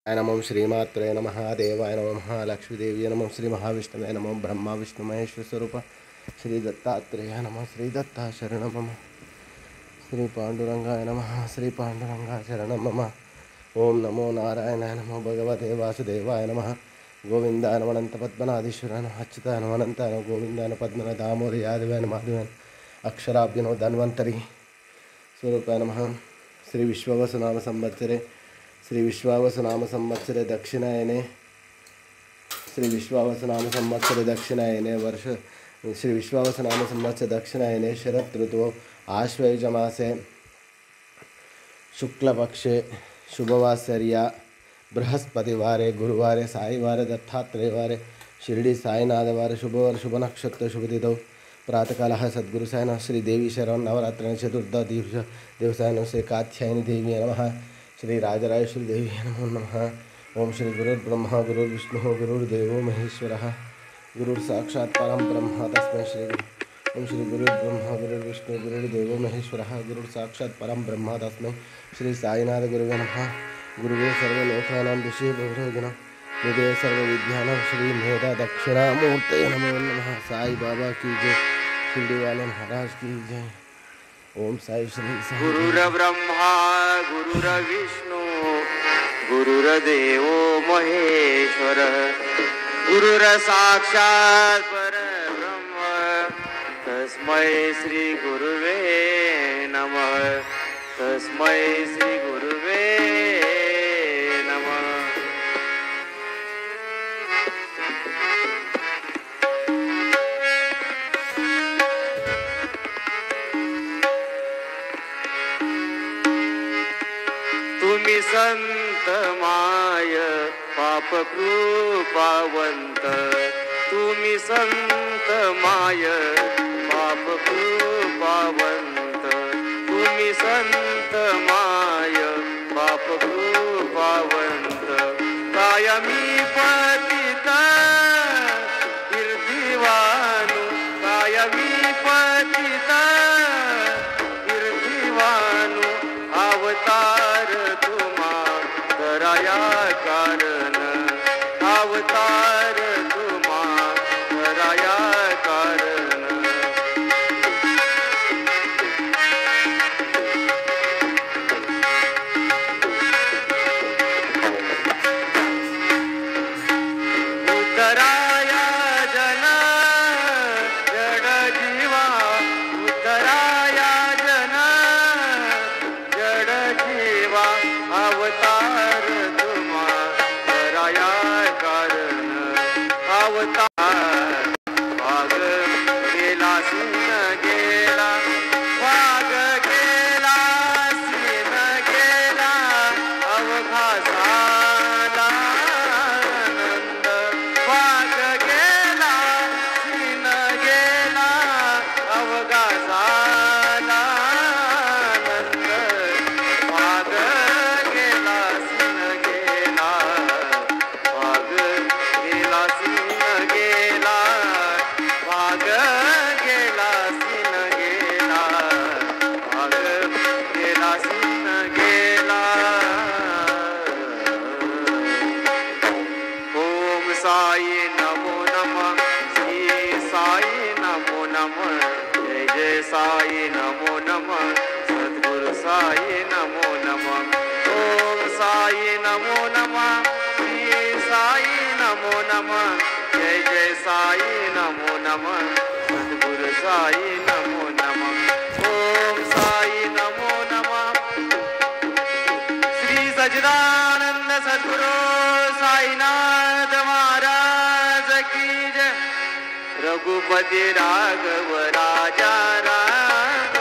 नमो श्रीमात्रे नमः देवाय नमो महालक्ष्मीदेवी नमो श्री महाविष्णवे नमो ब्रह्मा विष्णु महेश्वर स्वरूप श्री दत्तात्रेय नमः श्री दत्ता शरणं मम श्री पांडुरंगाय नमः श्री पांडुरंगाय शरणं मम ओम नमो नारायणाय नमो भगवते वासुदेवाय नमः गोविंदाय नमो अनंत पद्मनाधीश्वराय नमः अच्युताय नमो अनंताय नमो गोविंदाय नमो पद्मनाभ दामोदर यादवाय नमः माधवाय अक्षराभ्य नमो धन्वंतरि स्वरूपाय नमः श्री विश्वावसुनाम संवत्सरे श्री विश्वावसुनाम संवत्सरे दक्षिणायने श्री विश्वावसुनाम संवत्सरे दक्षिणायने वर्ष श्री विश्वावसुनाम संवत्सरे दक्षिणायने शरद ऋतु आश्वयुजमासे शुक्लपक्षे शुभवासर्या बृहस्पतिवारे गुरुवारे साईवारे दत्तात्रेयवारे शिरडी साईनाथवारे शुभवार शुभ नक्षत्र शुभतिथौ प्रातःकालः सद्गुरु साईनाथ श्री देवी शरण नवरात्र चतुर्थ दिवसाय श्री कात्यायनी देवी नमः श्री राजराजेश्वरी देवी नमो नमः ओम श्री गुरुर्ब्रह्मा गुरुर्विष्णु गुरुर्देवो महेश्वरः गुरुर्साक्षात् परं ब्रह्म तस्मै श्री ओम श्री गुरुर्ब्रह्मा गुरुर्विष्णु गुरुर्देवो महेश्वरः गुरुर्साक्षात् परं ब्रह्म तस्मै श्री साईनाथ गुरुवे नमः गुरुवे सर्वलोकानां ऋषि भवरोगिणः हृदय सर्वविद्यानां श्री मेधा दक्षिणामूर्तये नमो नमः साई बाबा की जय शिरडी वाले महाराज की जय ओम साई श्री साई गुरुर्ब्रह्मा गुरुर्विष्णु गुरुर्देवो महेश्वर गुरुर्साक्षात् परब्रह्म तस्मै श्री गुरुवे नमः तस्मै श्री गुरुवे नमः। तुम्ही संत माय पाप कृपावंत तुम्ही संत माय पाप कृपावंत तुम्ही संत माय पाप कृपावंत कायमी पतित कीर्तिवानु कायमी पतित कीर्तिवानु अवतार कराया कारण अवतार तुम्हा कराया कारण उद्धराया जना जड जीवा उद्धराया जना जड जीवा अवतार अवतार भाग गेला सीन गेला भाग गेला सीन गेला अवघा झाला आनंद भाग गेला सीन गेला अवघा झाला आनंद भाग गेला सीन गेला भाग गेला सीन गेला भाग गेला सीन गेला भाग गेला सीन गेला। ओम साई नमो नमः श्री साई नमो नमः जय जय साई नमो नमः सद्गुरु साई नमो नमः ओम साई नमो नमः श्री साई नमो नमः जय जय साई नमो नमः सद्गुरु साई नमो नमः ओम साई नमो नमः श्री सच्चिदानंद सद्गुरु साईनाथ महाराज की जय रघुपति राघव राजा राम